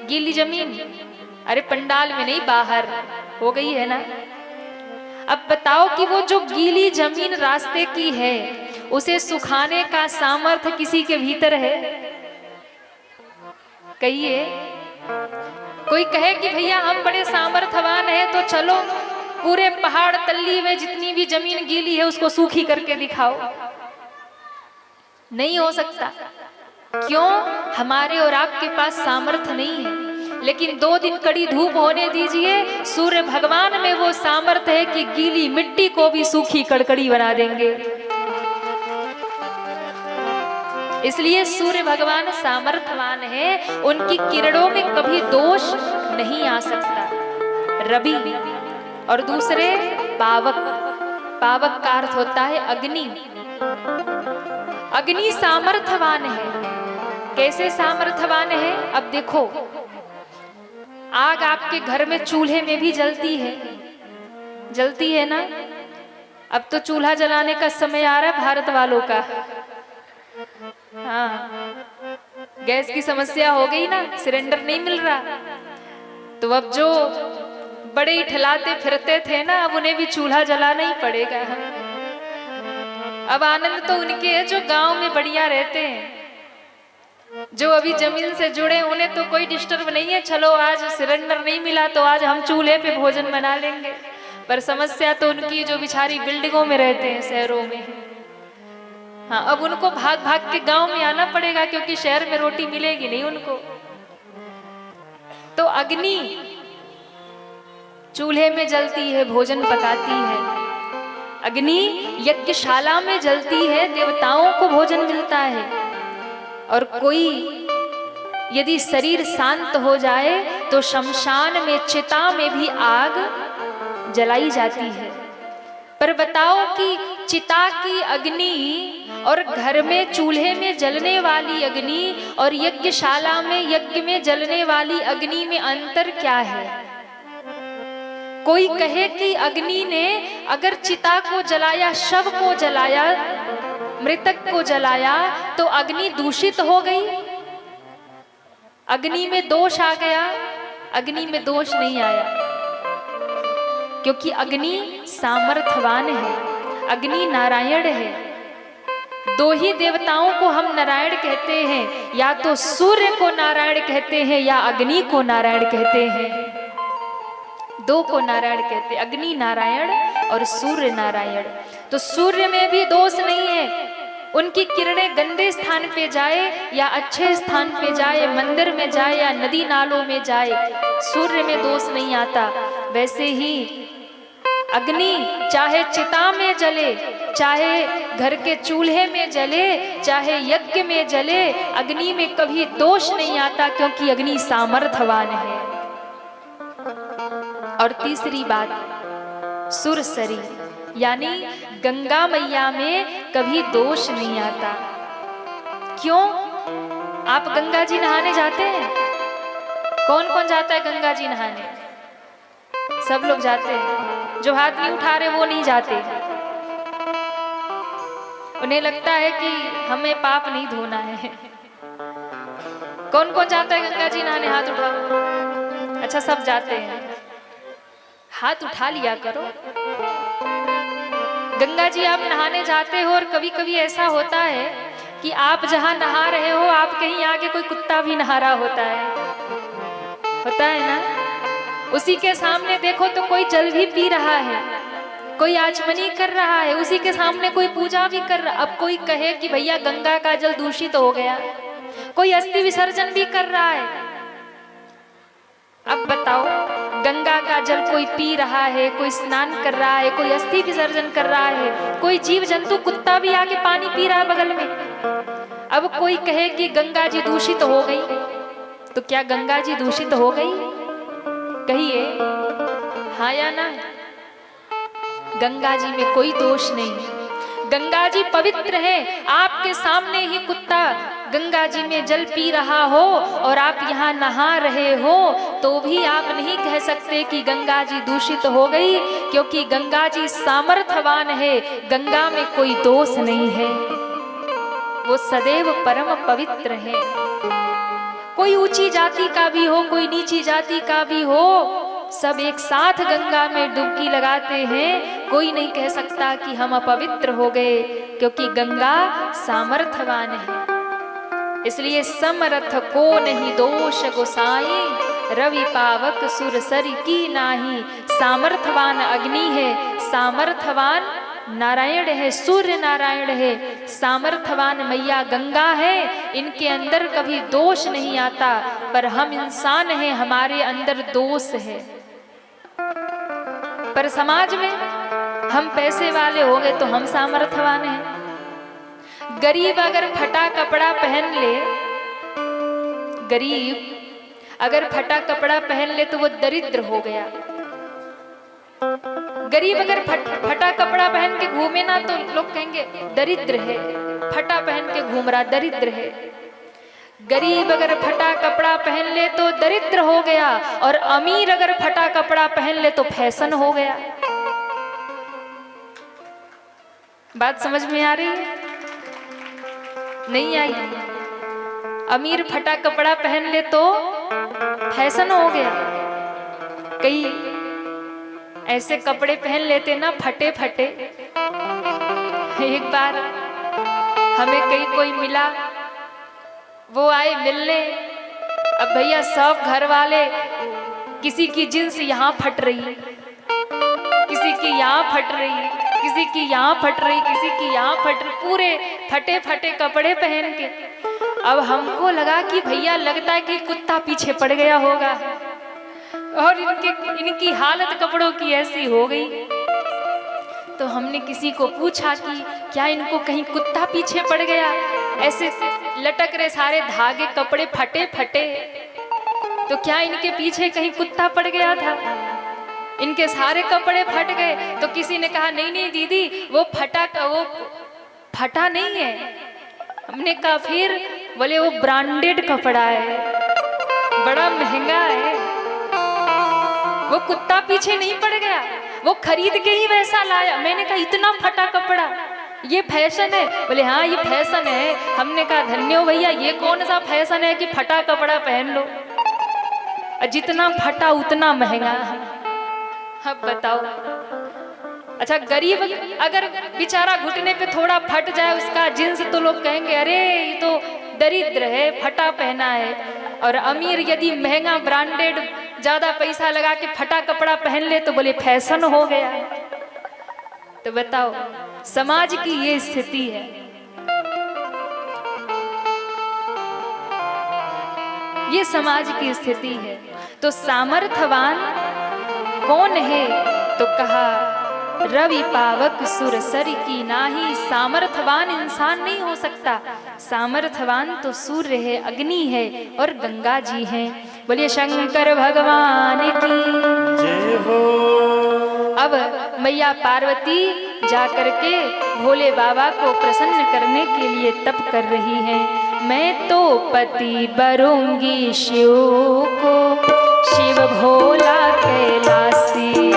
Speaker 1: गीली जमीन? अरे पंडाल में नहीं, बाहर हो गई है ना। अब बताओ कि वो जो गीली जमीन रास्ते की है, उसे सुखाने का सामर्थ्य किसी के भीतर है? कहिए। कोई कहे कि भैया हम बड़े सामर्थ्यवान हैं, तो चलो पूरे पहाड़ तल्ली में जितनी भी जमीन गीली है उसको सूखी करके दिखाओ। नहीं हो सकता। क्यों? हमारे और आपके पास सामर्थ्य नहीं है। लेकिन 2 दिन कड़ी धूप होने दीजिए, सूर्य भगवान में वो सामर्थ्य है कि गीली मिट्टी को भी सूखी कड़कड़ी बना देंगे। इसलिए सूर्य भगवान सामर्थ्यवान है, उनकी किरणों में कभी दोष नहीं आ सकता। रवि और दूसरे पावक। पावक का अर्थ होता है अग्नि। अग्नि सामर्थ्यवान है। कैसे सामर्थ्यवान है? अब देखो, आग आपके घर में चूल्हे में भी जलती है ना। अब तो चूल्हा जलाने का समय आ रहा है भारत वालों का। हाँ, गैस की समस्या हो गई ना, सिलेंडर नहीं मिल रहा, तो अब जो बड़े ही ठिलाते फिरते थे ना, अब उन्हें भी चूल्हा जलाना ही पड़ेगा। अब आनंद तो उनके है जो गांव में बढ़िया रहते हैं। जो अभी जमीन से जुड़े उन्हें तो कोई डिस्टर्ब नहीं है, चलो आज सिलेंडर नहीं मिला तो आज हम चूल्हे पे भोजन बना लेंगे। पर समस्या तो उनकी जो बिचारी बिल्डिंगों में रहते हैं, शहरों में। हाँ, अब उनको भाग भाग के गांव में आना पड़ेगा, क्योंकि शहर में रोटी मिलेगी नहीं उनको। तो अग्नि चूल्हे में जलती है, भोजन पकाती है। अग्नि यज्ञशाला में जलती है, देवताओं को भोजन मिलता है। और कोई यदि शरीर शांत हो जाए तो शमशान में, चिता में भी आग जलाई जाती है। पर बताओ कि चिता की अग्नि और घर में चूल्हे में जलने वाली अग्नि और यज्ञशाला में, यज्ञ में जलने वाली अग्नि में अंतर क्या है? कोई कहे कि अग्नि ने अगर चिता को जलाया, शव को जलाया, मृतक को जलाया, तो अग्नि दूषित हो गई, अग्नि में दोष आ गया। अग्नि में दोष नहीं आया, क्योंकि अग्नि सामर्थ्यवान है, अग्नि नारायण है। दो ही देवताओं को हम नारायण कहते हैं, या तो सूर्य को नारायण कहते हैं या अग्नि को नारायण कहते हैं। दो को नारायण कहते, अग्नि नारायण और सूर्य नारायण। तो सूर्य में भी दोष नहीं है, उनकी किरणें गंदे स्थान पे जाए या अच्छे स्थान पे जाए, मंदिर में जाए या नदी नालों में जाए, सूर्य में दोष नहीं आता। वैसे ही अग्नि चाहे चिता में जले, चाहे घर के चूल्हे में जले, चाहे यज्ञ में जले, अग्नि में कभी दोष नहीं आता, क्योंकि अग्नि सामर्थ्यवान है। और तीसरी बात, सुरसरी यानी गंगा मैया में कभी दोष नहीं आता। क्यों? आप गंगा जी नहाने जाते हैं? कौन कौन जाता है गंगा जी नहाने? सब लोग जाते हैं। जो हाथ नहीं उठा रहे वो नहीं जाते। उन्हें लगता है कि हमें पाप नहीं धोना है। कौन कौन जाता है गंगा जी नहाने? हाथ उठाओ। अच्छा, सब जाते हैं। हाथ उठा लिया करो। गंगा जी आप नहाने जाते हो, और कभी कभी ऐसा होता है कि आप जहां नहा रहे हो, आप कहीं आगे कोई कुत्ता भी नहा रहा होता है ना? उसी के सामने देखो तो कोई जल भी पी रहा है, कोई आचमनी कर रहा है, उसी के सामने कोई पूजा भी कर रहा। अब कोई कहे कि भैया गंगा का जल दूषित हो गया, कोई अस्थि विसर्जन भी कर रहा है। अब बताओ, गंगा का जल कोई पी रहा है, कोई स्नान कर रहा है, कोई अस्थि विसर्जन कर रहा है, कोई जीव जंतु, कुत्ता भी आके पानी पी रहा है बगल में। अब कोई कहे कि गंगा जी दूषित हो गई, तो क्या गंगा जी दूषित हो गई? कहिए हाँ या ना? गंगा जी में कोई दोष नहीं, गंगा जी पवित्र है। आपके सामने ही कुत्ता गंगा जी में जल पी रहा हो और आप यहाँ नहा रहे हो, तो भी आप नहीं कह सकते कि गंगा जी दूषित हो गई, क्योंकि गंगा जी सामर्थ्यवान है, गंगा में कोई दोष नहीं है, वो सदैव परम पवित्र है। कोई ऊंची जाति का भी हो, कोई नीची जाति का भी हो, सब एक साथ गंगा में डुबकी लगाते हैं। कोई नहीं कह सकता कि हम अपवित्र हो गए, क्योंकि गंगा सामर्थ्यवान है। इसलिए समरथ को नहीं दोष गोसाई, रवि पावक सुरसरी की नाही। सामर्थ्यवान अग्नि है, सामर्थ्यवान नारायण है, सूर्य नारायण है, सामर्थ्यवान मैया गंगा है। इनके अंदर कभी दोष नहीं आता, पर हम इंसान हैं, हमारे अंदर दोष है। पर समाज में हम पैसे वाले हो गए तो हम सामर्थ्यवान हैं। गरीब अगर फटा कपड़ा पहन ले, गरीब अगर फटा कपड़ा पहन ले तो वो दरिद्र हो गया। गरीब अगर फटा कपड़ा पहन के घूमे ना तो लोग कहेंगे दरिद्र है, फटा पहन के घूम रहा दरिद्र है। गरीब अगर फटा कपड़ा पहन ले तो दरिद्र हो गया, और अमीर अगर फटा कपड़ा पहन ले तो फैशन हो गया। बात समझ में आ रही है? नहीं आई? अमीर फटा कपड़ा पहन ले तो फैशन हो गया। कई ऐसे कपड़े पहन लेते ना फटे फटे। एक बार हमें कहीं कोई मिला, वो आए मिलने। अब भैया सब घर वाले, किसी की जींस यहाँ फट रही, किसी की यहाँ फट रही, किसी की यहाँ फट रही, किसी की यहाँ फट रही, पूरे फटे फटे कपड़े पहन के। अब हमको लगा कि भैया लगता है कि कुत्ता पीछे पड़ गया होगा, और इनकी हालत कपड़ों की ऐसी हो गई। तो हमने किसी को पूछा कि क्या इनको कहीं कुत्ता पीछे पड़ गया, ऐसे लटक रहे सारे धागे कपड़े फटे फटे, तो क्या इनके पीछे कहीं कुत्ता पड़ गया था, इनके सारे कपड़े फट गए। तो किसी ने कहा नहीं नहीं दीदी, वो फटा नहीं है। हमने कहा फिर? बोले वो ब्रांडेड कपड़ा है, बड़ा महंगा है, वो कुत्ता पीछे नहीं पड़ गया, वो खरीद के ही वैसा लाया। मैंने कहा इतना फटा कपड़ा, ये फैशन है? बोले हाँ ये फैशन है। हमने कहा धन्य हो भैया, ये कौन सा फैशन है कि फटा कपड़ा पहन लो, जितना फटा उतना महंगा। अब बताओ, अच्छा गरीब अगर बेचारा घुटने पे थोड़ा फट जाए उसका जींस, तो लोग कहेंगे अरे ये तो दरिद्र है, फटा पहना है। और अमीर यदि महंगा ब्रांडेड ज्यादा पैसा लगा के फटा कपड़ा पहन ले तो बोले फैशन हो गया। तो बताओ, समाज की ये स्थिति है। ये समाज की स्थिति है। तो सामर्थ्यवान कौन है? तो कहा रवि पावक सुर सर की नाही। सामर्थ्यवान इंसान नहीं हो सकता, सामर्थ्यवान तो सूर्य है, अग्नि है और गंगा जी हैं। बोलिए शंकर भगवान की जय हो। अब मैया पार्वती जाकर के भोले बाबा को प्रसन्न करने के लिए तप कर रही है। मैं तो पति बरूंगी शिव को, शिव भोला कैलासी।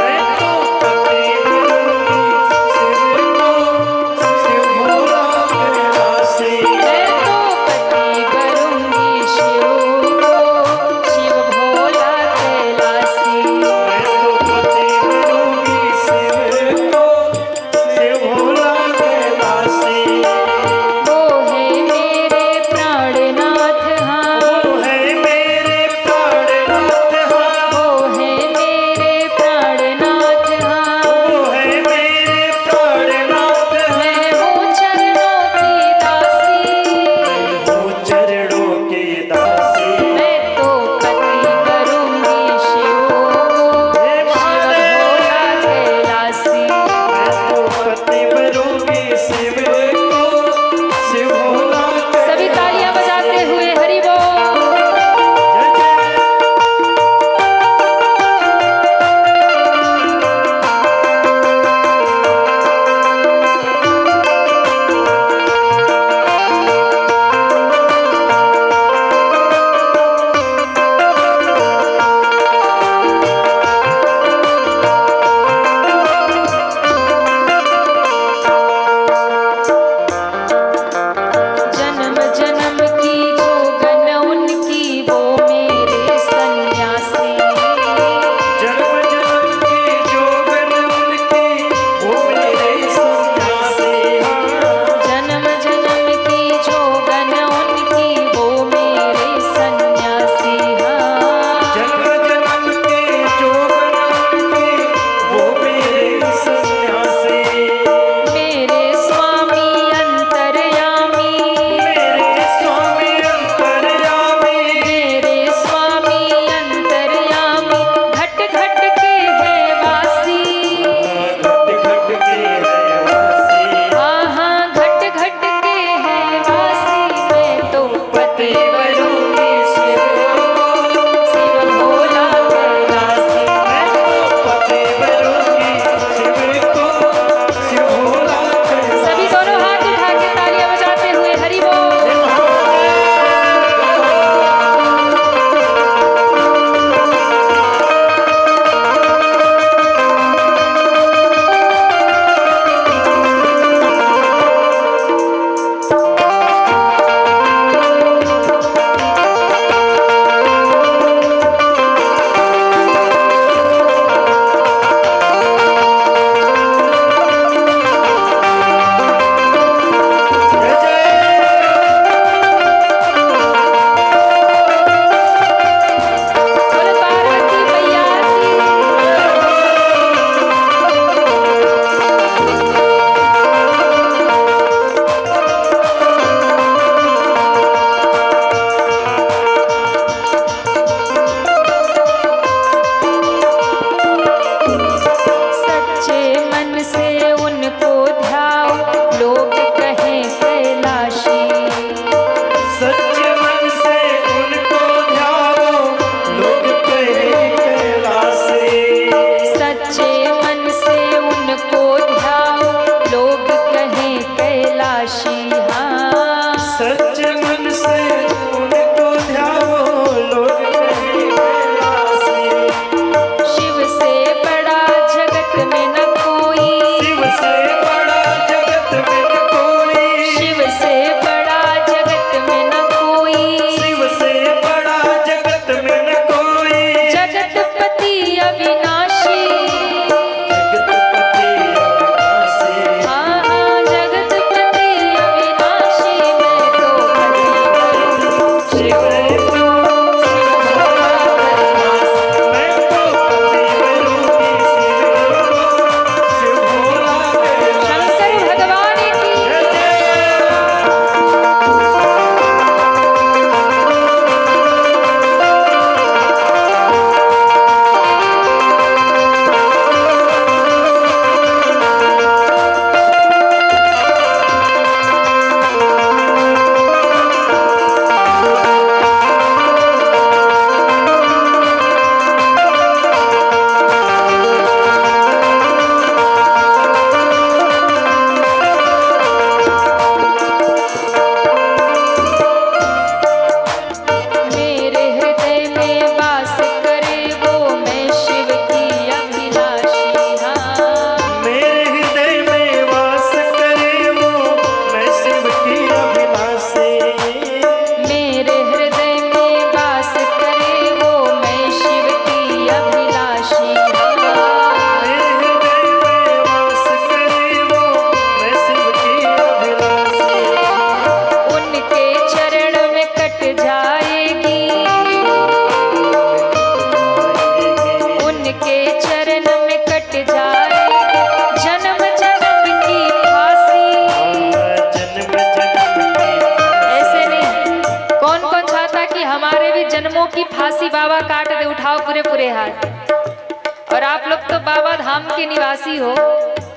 Speaker 1: फांसी बाबा काट दे, उठाओ पूरे पूरे हाथ। और आप लोग तो बाबा धाम के निवासी हो,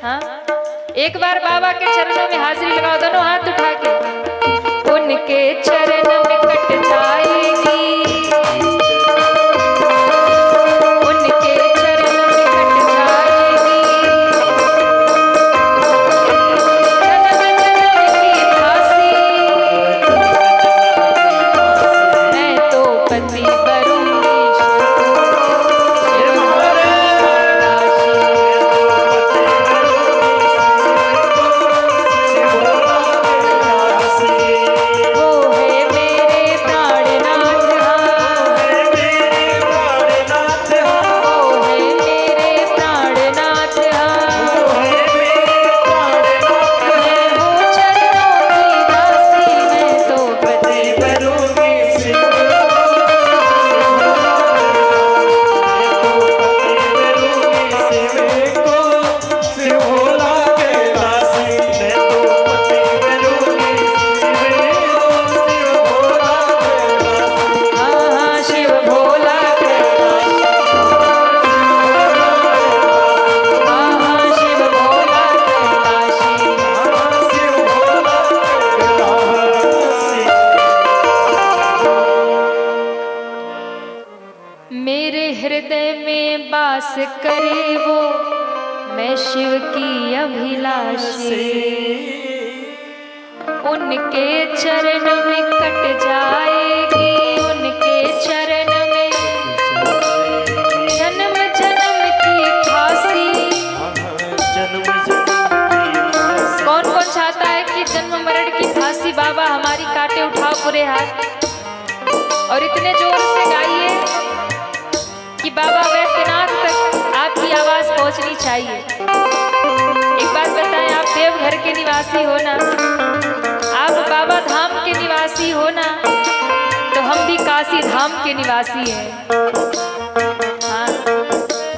Speaker 1: हाँ? एक बार बाबा के चरणों में हाजिरी लगाओ, दोनों हाथ उठा के। उनके चरण में कट जाएगी, उनके चरण में कट जाएगी जन्म जन्म की फांसी। मैं तो पति बनूंगी वास करे वो, मैं शिव की अभिलाषी। उनके चरण में कट जाएगी, उनके चरण में जन्म जन्म की फांसी। कौन कौन चाहता है कि जन्म मरण की फांसी बाबा हमारी काटे? उठाओ पूरे हाथ और इतने जोर से गाइए कि बाबा वैद्यनाथ तक आपकी आवाज पहुंचनी चाहिए। एक बात बताएं, आप देवघर के निवासी हो ना, आप बाबा धाम के निवासी हो ना, तो हम भी काशी धाम के निवासी हैं। हाँ,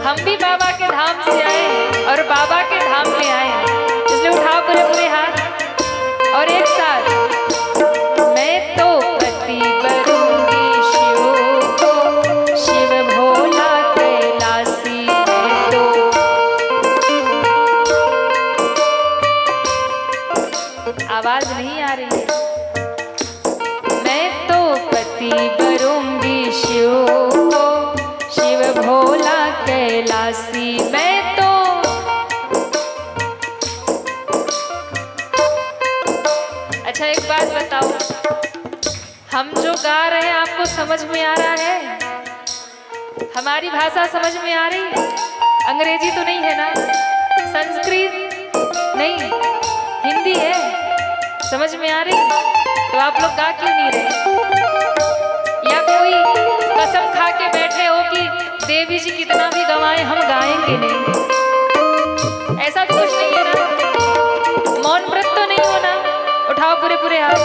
Speaker 1: हम भी बाबा के धाम से आए और बाबा के धाम में आए, इसलिए उठाओ पूरे पूरे हाथ और एक साथ। मैं तो पति बनूंगी शिव को, शिव भोला कैलासी। मैं तो आवाज नहीं आ रही है। मैं तो पति बनूंगी शिव को, शिव भोला कैलासी। मैं तो अच्छा एक बात बताओ, हम जो गा रहे हैं आपको समझ में आ रहा है? हमारी भाषा समझ में आ रही है? अंग्रेजी तो नहीं है ना, संस्कृत नहीं, हिंदी है, समझ में आ रही? तो आप लोग गा क्यों नहीं रहे? या कोई कसम खा के बैठे हो कि देवी जी कितना भी गवाएं हम गाएंगे नहीं? ऐसा तो कुछ नहीं है ना, मौन व्रत तो नहीं होना। उठाओ पूरे पूरे हाथ।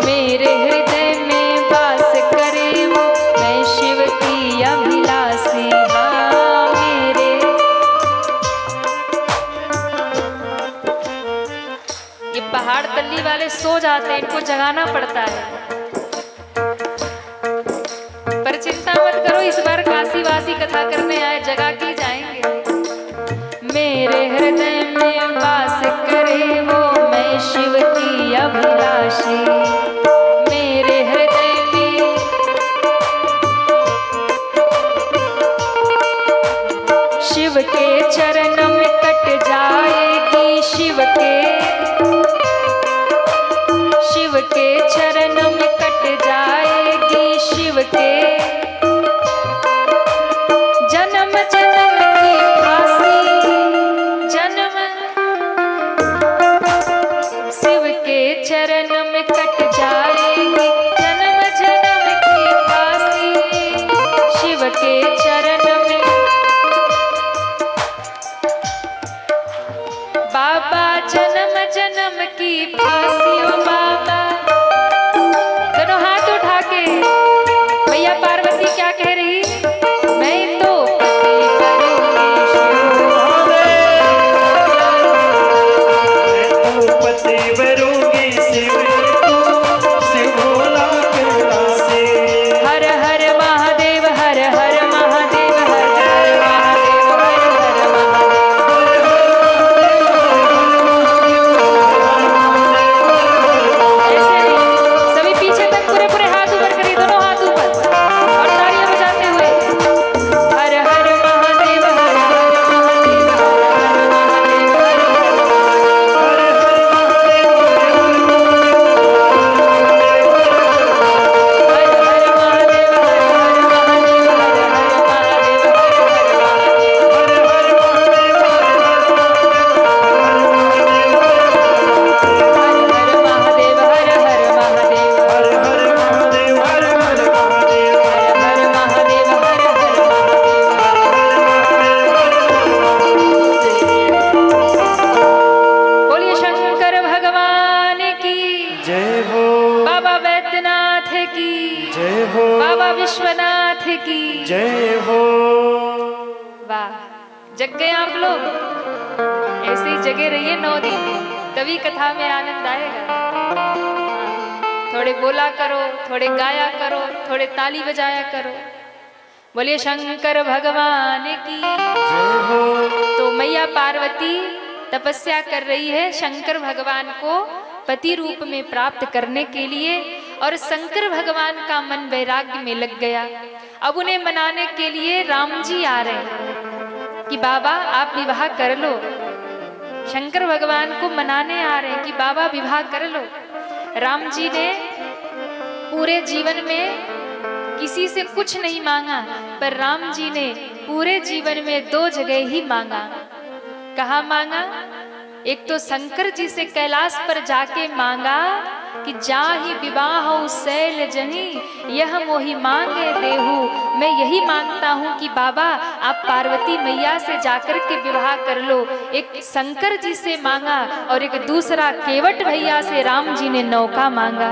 Speaker 1: मेरे हृदय में वास करे वो, मैं शिव की अभिलाषी। हाँ मेरे ये पहाड़ तल्ली वाले सो जाते हैं, इनको जगाना पड़ता है। पर चिंता मत करो, इस बार काशीवासी कथा करने आए, जगा के जाएंगे। मेरे हृदय में वास करे वो, मैं शिव की अभिलाषी। मेरे हृदय में शिव के चरण में कट जाएगी, शिव के चरण में कट जाएगी, शिव के जन्म जन्म की फांसी। जन्म शिव के चरण में कट जाएगी, जन्म जन्म की फांसी। शिव के चरण में बाबा जन्म जन्म की फांसी। ओ बाबा, दोनों हाथ उठा के भैया पार्वती क्या कह रही? मैं तो पति बनूंगी शिव।
Speaker 2: हो
Speaker 1: बाबा विश्वनाथ की
Speaker 2: जय हो।
Speaker 1: वाह, जग गए आप लोग। ऐसे ही जगे रहिए 9 दिन, तभी कथा में आनंद आएगा। थोड़े बोला करो, थोड़े गाया करो, थोड़े ताली बजाया करो। बोलिए शंकर भगवान की
Speaker 2: जय हो।
Speaker 1: तो मैया पार्वती तपस्या कर रही है शंकर भगवान को पति रूप में प्राप्त करने के लिए, और शंकर भगवान का मन वैराग्य में लग गया। अब उन्हें मनाने के लिए राम जी आ रहे हैं कि बाबा आप विवाह कर लो। शंकर भगवान को मनाने आ रहे हैं कि बाबा विवाह कर लो। राम जी ने पूरे जीवन में किसी से कुछ नहीं मांगा, पर राम जी ने पूरे जीवन में 2 जगह ही मांगा। कहाँ मांगा? एक तो शंकर जी से कैलाश पर जाके मांगा कि जाहि विवाह शैल जही यह मोहि मांगे देहु। मैं यही मांगता हूँ कि बाबा आप पार्वती मैया से जाकर के विवाह कर लो। एक शंकर जी से मांगा और एक दूसरा केवट भैया से राम जी ने नौका मांगा।